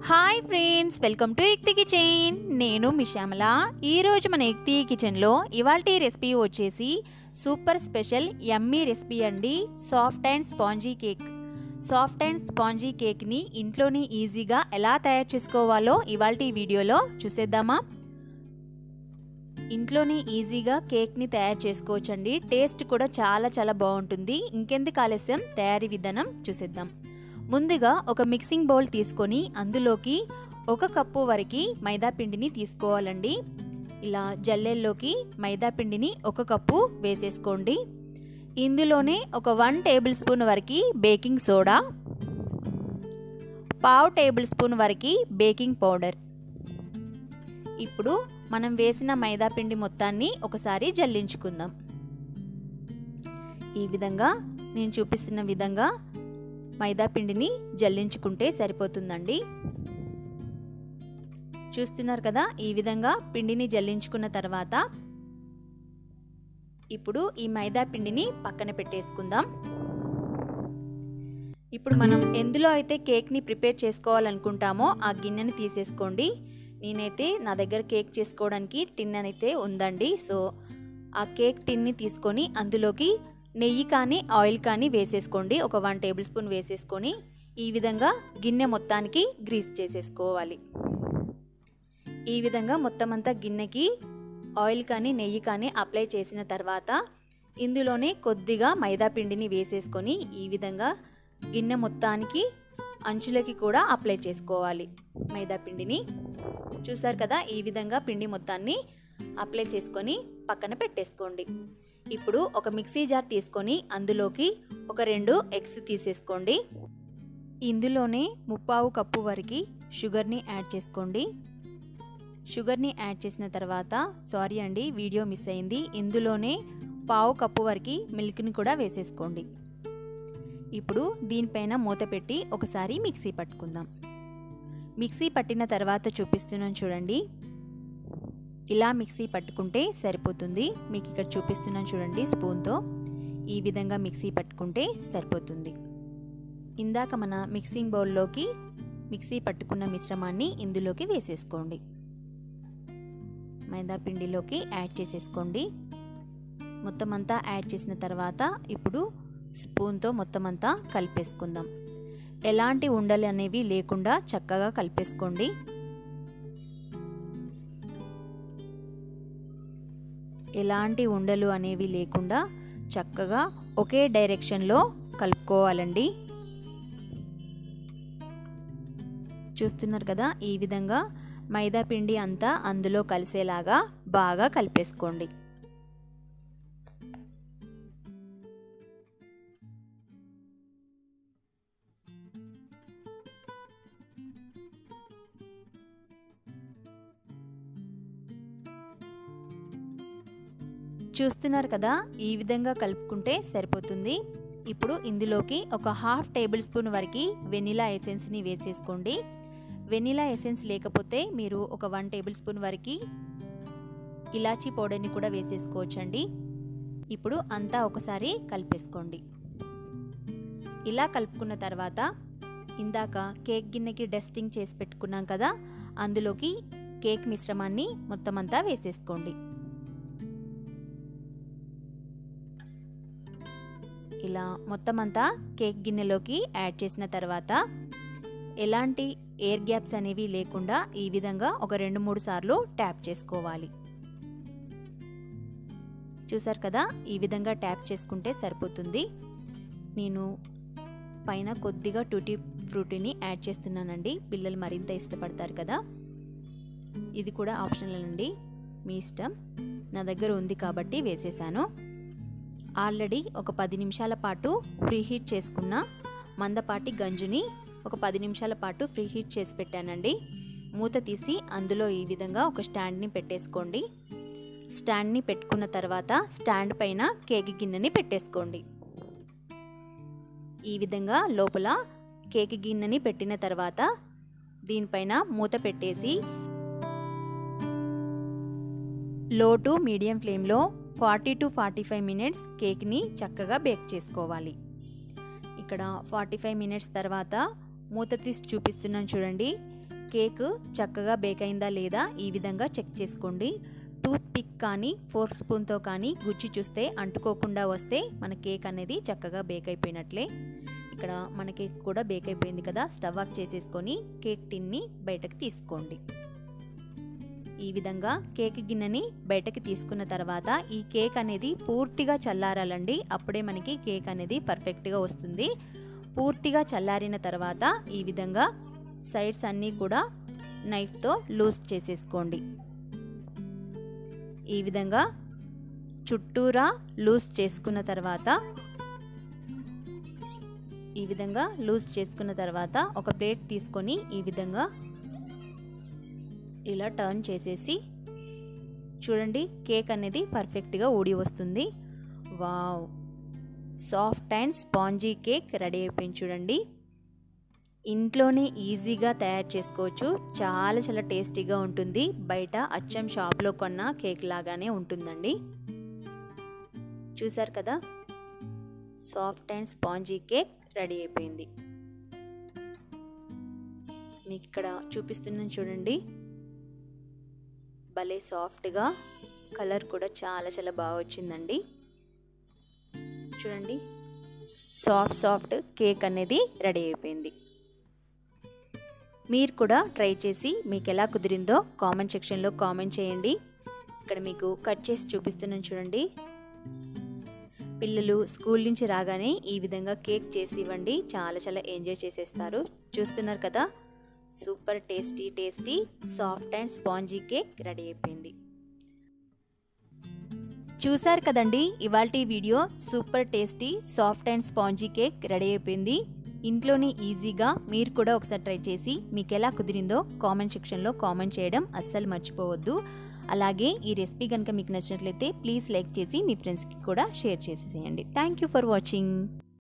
Hi friends, welcome to యుక్తి kitchen. నేను మీ శ్యామల. ఈరోజు మన యుక్తి కిచెన్లో ఇవాల్టి రెసిపీ వచ్చేసి సూపర్ స్పెషల్ యమ్మీ రెసిపీ అండి. Soft and spongy cake. Soft and spongy కేక్ని ఇంట్లోనే ఈజీగా ఎలా తయారు చేసుకోవాలో ఇవాల్టి వీడియోలో చూసేద్దామా. ఇంట్లోనే ఈజీగా కేక్ని తయారు చేసుకోవచ్చండి. టేస్ట్ కూడా చాలా బాగుంటుంది. ఇంకెందుకు ఆలస్యం, తయారీ విధానం చూసేద్దాం. ముందుగా ఒక మిక్సింగ్ బౌల్ తీసుకొని అందులోకి 1 కప్పు వరకు మైదా పిండిని తీసుకోవాలండి. ఇలా జల్లెల్లోకి మైదా పిండిని 1 కప్పు వేసేసుకోండి. ఇందులోనే ఒక 1 టేబుల్ స్పూన్ వరకు బేకింగ్ సోడా, 1/2 టేబుల్ స్పూన్ వరకు బేకింగ్ పౌడర్. ఇప్పుడు మనం వేసిన మైదా పిండి మొత్తాన్ని ఒకసారి జల్లించుకుందాం. ఈ విధంగా నేను చూపిస్తున్న విధంగా మైదా పిండిని జల్లించుకుంటే సరిపోతుందండి. చూస్తున్నారు కదా, ఈ విధంగా పిండిని జల్లించుకున్న తర్వాత ఇప్పుడు ఈ మైదా పిండిని పక్కన పెట్టేసుకుందాం. ఇప్పుడు మనం ఎందులో అయితే కేక్ని ప్రిపేర్ చేసుకోవాలనుకుంటామో ఆ గిన్నెని తీసేసుకోండి. నేనైతే నా దగ్గర కేక్ చేసుకోవడానికి టిన్ అయితే ఉందండి. సో ఆ కేక్ టిన్ని తీసుకొని అందులోకి నెయ్యి కానీ ఆయిల్ కానీ వేసేసుకోండి. ఒక 1 టేబుల్ స్పూన్ వేసేసుకొని ఈ విధంగా గిన్నె మొత్తానికి గ్రీస్ చేసేసుకోవాలి. ఈ విధంగా మొత్తం అంతా గిన్నెకి ఆయిల్ కానీ నెయ్యి కానీ అప్లై చేసిన తర్వాత ఇందులోనే కొద్దిగా మైదా పిండిని వేసేసుకొని ఈ విధంగా గిన్నె మొత్తానికి అంచులకి కూడా అప్లై చేసుకోవాలి మైదా పిండిని. చూసారు కదా, ఈ విధంగా పిండి మొత్తాన్ని అప్లై చేసుకొని పక్కన పెట్టేసుకోండి. ఇప్పుడు ఒక మిక్సీ జార్ తీసుకొని అందులోకి ఒక 2 ఎగ్స్ తీసేసుకోండి. ఇందులోనే 1/2 కప్పు వరకు షుగర్ని యాడ్ చేసుకోండి. షుగర్ని యాడ్ చేసిన తర్వాత సారీ అండి, వీడియో మిస్ అయింది. ఇందులోనే 1/2 కప్పు వరకు మిల్క్ని కూడా వేసేసుకోండి. ఇప్పుడు దీనిపైన మూత పెట్టి ఒకసారి మిక్సీ పట్టుకుందాం. మిక్సీ పట్టిన తర్వాత చూపిస్తున్నాను చూడండి. ఇలా మిక్సీ పట్టుకుంటే సరిపోతుంది. మీకు ఇక్కడ చూపిస్తున్నాను చూడండి, స్పూన్తో ఈ విధంగా మిక్సీ పట్టుకుంటే సరిపోతుంది. ఇందాక మన మిక్సింగ్ బౌల్లోకి మిక్సీ పట్టుకున్న మిశ్రమాన్ని ఇందులోకి వేసేసుకోండి. మైదా పిండిలోకి యాడ్ చేసేసుకోండి. మొత్తం అంతా యాడ్ చేసిన తర్వాత ఇప్పుడు స్పూన్తో మొత్తం అంతా కలిపేసుకుందాం. ఎలాంటి ఉండలు అనేవి లేకుండా చక్కగా కలిపేసుకోండి. ఎలాంటి ఉండలు అనేవి లేకుండా చక్కగా ఒకే డైరెక్షన్లో కలుపుకోవాలండి. చూస్తున్నారు కదా, ఈ విధంగా మైదా పిండి అంతా అందులో కలిసేలాగా బాగా కలిపేసుకోండి. చూస్తున్నారు కదా, ఈ విధంగా కలుపుకుంటే సరిపోతుంది. ఇప్పుడు ఇందులోకి ఒక 1/2 టేబుల్ స్పూన్ వరకు వెనిలా ఎసెన్స్ని వేసేసుకోండి. వెనిలా ఎసెన్స్ లేకపోతే మీరు ఒక 1 టేబుల్ స్పూన్ వరకు ఇలాచీ పౌడర్ని కూడా వేసేసుకోవచ్చండి. ఇప్పుడు అంతా ఒకసారి కలిపేసుకోండి. ఇలా కలుపుకున్న తర్వాత ఇందాక కేక్ గిన్నెకి డస్టింగ్ చేసి పెట్టుకున్నాం కదా, అందులోకి కేక్ మిశ్రమాన్ని మొత్తం అంతా వేసేసుకోండి. ఇలా మొత్తం అంతా కేక్ గిన్నెలోకి యాడ్ చేసిన తర్వాత ఎలాంటి ఎయిర్ గ్యాప్స్ అనేవి లేకుండా ఈ విధంగా ఒక 2-3 సార్లు ట్యాప్ చేసుకోవాలి. చూసారు కదా, ఈ విధంగా ట్యాప్ చేసుకుంటే సరిపోతుంది. నేను పైన కొద్దిగా టూటీ ఫ్రూటీని యాడ్ చేస్తున్నానండి. పిల్లలు మరింత ఇష్టపడతారు కదా. ఇది కూడా ఆప్షనల్ అండి, మీ ఇష్టం. నా దగ్గర ఉంది కాబట్టి వేసేసాను. ఆల్రెడీ ఒక 10 నిమిషాల పాటు ఫ్రీ హీట్ చేసుకున్న మందపాటి గంజుని ఒక 10 నిమిషాల పాటు ఫ్రీ హీట్ చేసి పెట్టానండి. మూత తీసి అందులో ఈ విధంగా ఒక స్టాండ్ని పెట్టేసుకోండి. స్టాండ్ని పెట్టుకున్న తర్వాత స్టాండ్ పైన కేక్ గిన్నెని పెట్టేసుకోండి. ఈ విధంగా లోపల కేక్ గిన్నెని పెట్టిన తర్వాత దీనిపైన మూత పెట్టేసి లో టు మీడియం ఫ్లేమ్లో 40 to 45 మినిట్స్ కేక్ని చక్కగా బేక్ చేసుకోవాలి. ఇక్కడ 45 మినిట్స్ తర్వాత మూత తీసి చూపిస్తున్నాను చూడండి. కేక్ చక్కగా బేక్ అయిందా లేదా ఈ విధంగా చెక్ చేసుకోండి. టూత్ పిక్ కానీ ఫోర్క్ స్పూన్తో కానీ గుచ్చి చూస్తే అంటుకోకుండా వస్తే మన కేక్ అనేది చక్కగా బేక్ అయిపోయినట్లే. ఇక్కడ మన కేక్ కూడా బేక్ అయిపోయింది కదా. స్టవ్ ఆఫ్ చేసేసుకొని కేక్ టిన్ని బయటకు తీసుకోండి. ఈ విధంగా కేక్ గిన్నెని బయటకి తీసుకున్న తర్వాత ఈ కేక్ అనేది పూర్తిగా చల్లారాలండి. అప్పుడే మనకి కేక్ అనేది పర్ఫెక్ట్గా వస్తుంది. పూర్తిగా చల్లారిన తర్వాత ఈ విధంగా సైడ్స్ అన్నీ కూడా నైఫ్తో లూజ్ చేసేసుకోండి. ఈ విధంగా చుట్టూరా లూజ్ చేసుకున్న తర్వాత ఒక ప్లేట్ తీసుకొని ఈ విధంగా ఇలా టర్న్ చేసేసి చూడండి, కేక్ అనేది పర్ఫెక్ట్గా ఊడి వస్తుంది. Wow, soft and spongy cake ready అయిపోయింది చూడండి. ఇంట్లోనే ఈజీగా తయారు చేసుకోవచ్చు. చాలా చాలా టేస్టీగా ఉంటుంది. బయట అచ్చం షాప్లో కొన్న కేక్ లాగానే ఉంటుందండి. చూసారు కదా, soft and spongy cake ready అయిపోయింది. మీకు ఇక్కడ చూపిస్తున్నాను చూడండి. భలే సాఫ్ట్గా, కలర్ కూడా చాలా చాలా బాగా వచ్చిందండి. చూడండి, సాఫ్ట్ కేక్ అనేది రెడీ అయిపోయింది. మీరు కూడా ట్రై చేసి మీకు ఎలా కుదిరిందో కామెంట్ సెక్షన్లో కామెంట్ చేయండి. ఇక్కడ మీకు కట్ చేసి చూపిస్తున్నాను చూడండి. పిల్లలు స్కూల్ నుంచి రాగానే ఈ విధంగా కేక్ చేసి ఇవ్వండి, చాలా చాలా ఎంజాయ్ చేసేస్తారు. చూస్తున్నారు కదా, super tasty soft and spongy cake ready అయిపోయింది. చూసారు కదండి, ఇవాల్టి video super tasty soft and spongy cake ready అయిపోయింది. ఇంట్లోనే ఈజీగా మీరు కూడా ఒకసారి ట్రై చేసి మీకు ఎలా కుదిరిందో కామెంట్ సెక్షన్లో కామెంట్ చేయడం అస్సలు మర్చిపోవద్దు. అలాగే ఈ రెసిపీ కనుక మీకు నచ్చినట్లయితే ప్లీజ్ లైక్ చేసి మీ ఫ్రెండ్స్కి కూడా షేర్ చేసేసేయండి. Thank you for watching.